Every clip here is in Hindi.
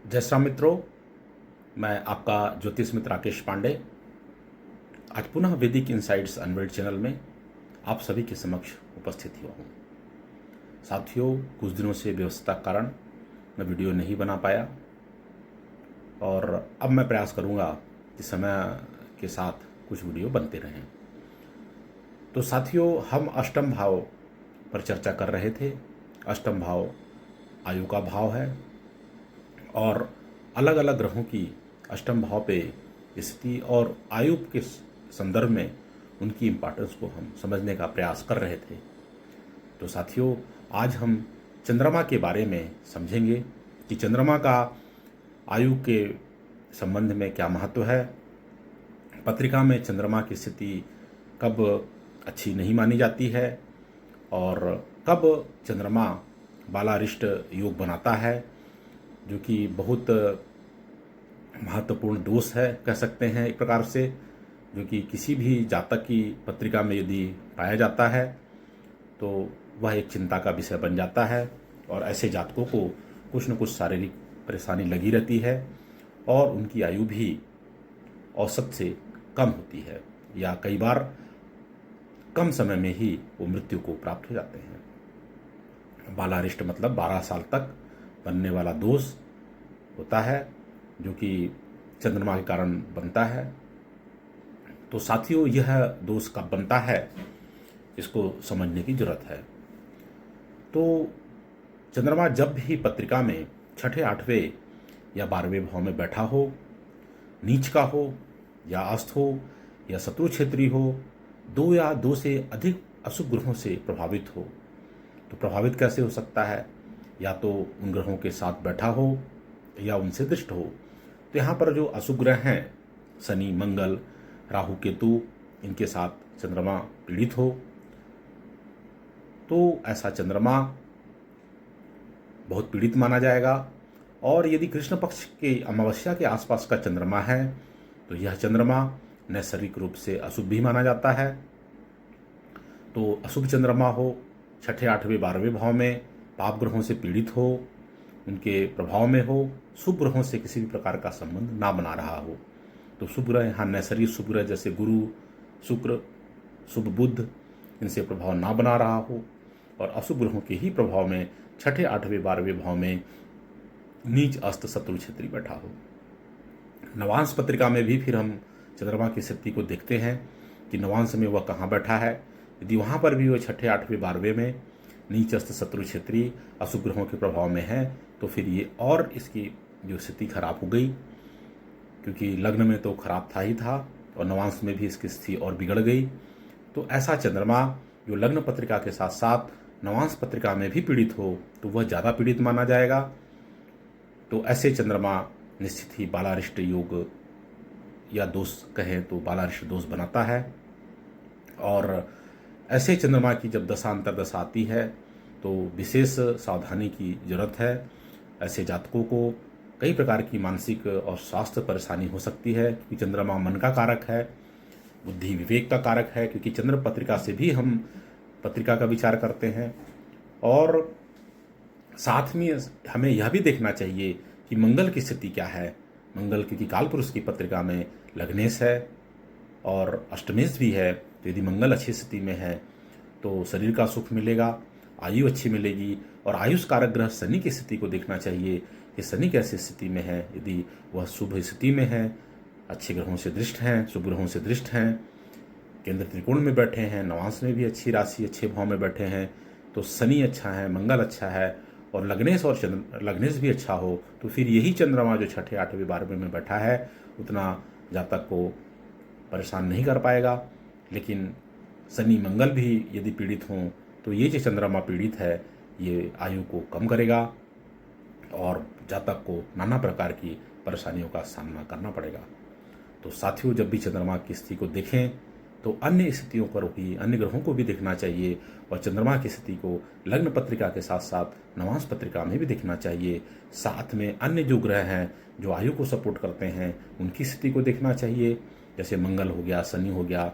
जय श्री राम मित्रों, मैं आपका ज्योतिष मित्र राकेश पांडे आज पुनः वैदिक इनसाइट्स अनवेल्ड चैनल में आप सभी के समक्ष उपस्थित हुआ हूँ। साथियों, कुछ दिनों से व्यस्तता के कारण मैं वीडियो नहीं बना पाया और अब मैं प्रयास करूँगा कि समय के साथ कुछ वीडियो बनते रहें। तो साथियों, हम अष्टम भाव पर चर्चा कर रहे थे। अष्टम भाव आयु का भाव है और अलग अलग ग्रहों की अष्टम भाव पे स्थिति और आयु के संदर्भ में उनकी इम्पोर्टेंस को हम समझने का प्रयास कर रहे थे। तो साथियों, आज हम चंद्रमा के बारे में समझेंगे कि चंद्रमा का आयु के संबंध में क्या महत्व है, पत्रिका में चंद्रमा की स्थिति कब अच्छी नहीं मानी जाती है और कब चंद्रमा बालारिष्ट योग बनाता है, जो कि बहुत महत्वपूर्ण दोष है कह सकते हैं एक प्रकार से, जो कि किसी भी जातक की पत्रिका में यदि पाया जाता है तो वह एक चिंता का विषय बन जाता है और ऐसे जातकों को कुछ न कुछ शारीरिक परेशानी लगी रहती है और उनकी आयु भी औसत से कम होती है या कई बार कम समय में ही वो मृत्यु को प्राप्त हो जाते हैं। बालारिष्ट मतलब 12 साल तक बनने वाला दोष होता है, जो कि चंद्रमा के कारण बनता है। तो साथियों, यह दोष कब बनता है इसको समझने की जरूरत है। तो चंद्रमा जब भी पत्रिका में छठे, आठवें या 12वें भाव में बैठा हो, नीच का हो या अस्त हो या शत्रु क्षेत्री हो, 2 या 2 से अधिक अशुभ ग्रहों से प्रभावित हो, तो प्रभावित कैसे हो सकता है? या तो उन ग्रहों के साथ बैठा हो या उनसे दृष्ट हो। तो यहाँ पर जो अशुभ ग्रह हैं, शनि, मंगल, राहु, केतु, इनके साथ चंद्रमा पीड़ित हो तो ऐसा चंद्रमा बहुत पीड़ित माना जाएगा। और यदि कृष्ण पक्ष के अमावस्या के आसपास का चंद्रमा है तो यह चंद्रमा नैसर्गिक रूप से अशुभ भी माना जाता है। तो अशुभ चंद्रमा हो, छठे, 8वें, 12वें भाव में पाप ग्रहों से पीड़ित हो, उनके प्रभाव में हो, शुभ ग्रहों से किसी भी प्रकार का संबंध ना बना रहा हो, तो शुभ ग्रह यहाँ नैसर्गिक शुभ ग्रह जैसे गुरु, शुक्र, शुभ बुध, इनसे प्रभाव ना बना रहा हो और अशुभ ग्रहों के ही प्रभाव में छठे, 8वें, 12वें भाव में नीच, अस्त, शत्रु क्षेत्री बैठा हो। नवांश पत्रिका में भी फिर हम चंद्रमा की स्थिति को देखते हैं कि नवांश में वह कहाँ बैठा है। यदि वहाँ पर भी वह छठे, 8वें, 12वें में नीच, अस्त, शत्रु क्षेत्री अशुभ ग्रहों के प्रभाव में है तो फिर ये और इसकी जो स्थिति खराब हो गई, क्योंकि लग्न में तो खराब था ही था और नवांश में भी इसकी स्थिति और बिगड़ गई। तो ऐसा चंद्रमा जो लग्न पत्रिका के साथ साथ नवांश पत्रिका में भी पीड़ित हो तो वह ज़्यादा पीड़ित माना जाएगा। तो ऐसे चंद्रमा निश्चित ही बालारिष्ट योग या दोष कहें तो बालारिष्ट दोष बनाता है। और ऐसे चंद्रमा की जब दशा अंतर्दशा आती है तो विशेष सावधानी की जरूरत है। ऐसे जातकों को कई प्रकार की मानसिक और स्वास्थ्य परेशानी हो सकती है, क्योंकि चंद्रमा मन का कारक है, बुद्धि विवेक का कारक है, क्योंकि चंद्र पत्रिका से भी हम पत्रिका का विचार करते हैं। और साथ में हमें यह भी देखना चाहिए कि मंगल की स्थिति क्या है। मंगल, क्योंकि कालपुरुष की पत्रिका में लग्नेश है और अष्टमेश भी है, तो यदि मंगल अच्छी स्थिति में है तो शरीर का सुख मिलेगा, आयु अच्छी मिलेगी। और आयुष कारक ग्रह शनि की स्थिति को देखना चाहिए कि शनि कैसी स्थिति में है। यदि वह शुभ स्थिति में है, अच्छे ग्रहों से दृष्ट हैं, शुभ ग्रहों से दृष्ट हैं, केंद्र त्रिकोण में बैठे हैं, नवांश में भी अच्छी राशि, अच्छे भाव में बैठे हैं, तो शनि अच्छा है, मंगल अच्छा है और लग्नेश और लग्नेश भी अच्छा हो, तो फिर यही चंद्रमा जो छठे, 8वें, 12वें में बैठा है उतना जातक को परेशान नहीं कर पाएगा। लेकिन शनि, मंगल भी यदि पीड़ित हों तो ये जो चंद्रमा पीड़ित है ये आयु को कम करेगा और जातक को नाना प्रकार की परेशानियों का सामना करना पड़ेगा। तो साथियों, जब भी चंद्रमा की स्थिति को देखें तो अन्य स्थितियों पर भी, अन्य ग्रहों को भी देखना चाहिए और चंद्रमा की स्थिति को लग्न पत्रिका के साथ साथ नवांश पत्रिका में भी देखना चाहिए। साथ में अन्य जो ग्रह हैं जो आयु को सपोर्ट करते हैं उनकी स्थिति को देखना चाहिए, जैसे मंगल हो गया, शनि हो गया,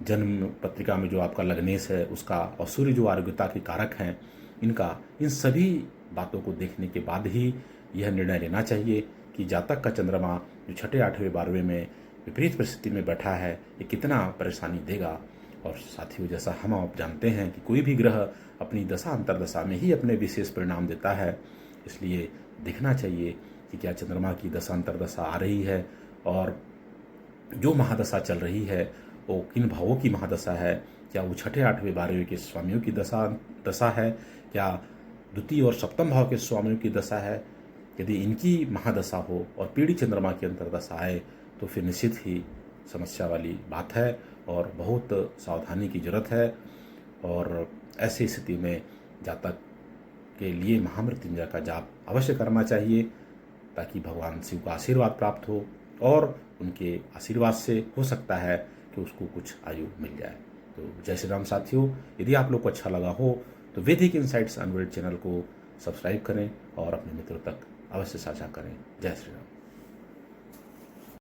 जन्म पत्रिका में जो आपका लग्नेश है उसका, और सूर्य जो आरोग्यता के कारक हैं इनका, इन सभी बातों को देखने के बाद ही यह निर्णय लेना चाहिए कि जातक का चंद्रमा जो छठे, 8वें, 12वें में विपरीत परिस्थिति में बैठा है, ये कितना परेशानी देगा। और साथियों, जैसा हम आप जानते हैं कि कोई भी ग्रह अपनी दशा अंतर्दशा में ही अपने विशेष परिणाम देता है, इसलिए देखना चाहिए कि क्या चंद्रमा की दशा अंतर्दशा आ रही है और जो महादशा चल रही है वो किन भावों की महादशा है। क्या वो छठे, 8वें, 12वें के स्वामियों की दशा है, क्या द्वितीय और सप्तम भाव के स्वामियों की दशा है। यदि इनकी महादशा हो और पीढ़ी चंद्रमा की अंतर्दशा आए तो फिर निश्चित ही समस्या वाली बात है और बहुत सावधानी की जरूरत है। और ऐसी स्थिति में जातक के लिए महामृत्युंजय का जाप अवश्य करना चाहिए ताकि भगवान शिव का आशीर्वाद प्राप्त हो और उनके आशीर्वाद से हो सकता है कि उसको कुछ आयु मिल जाए। तो जय श्री राम साथियों, यदि आप लोग को अच्छा लगा हो तो वैदिक इनसाइट्स अनवेल्ड चैनल को सब्सक्राइब करें और अपने मित्रों तक अवश्य साझा करें। जय श्री राम।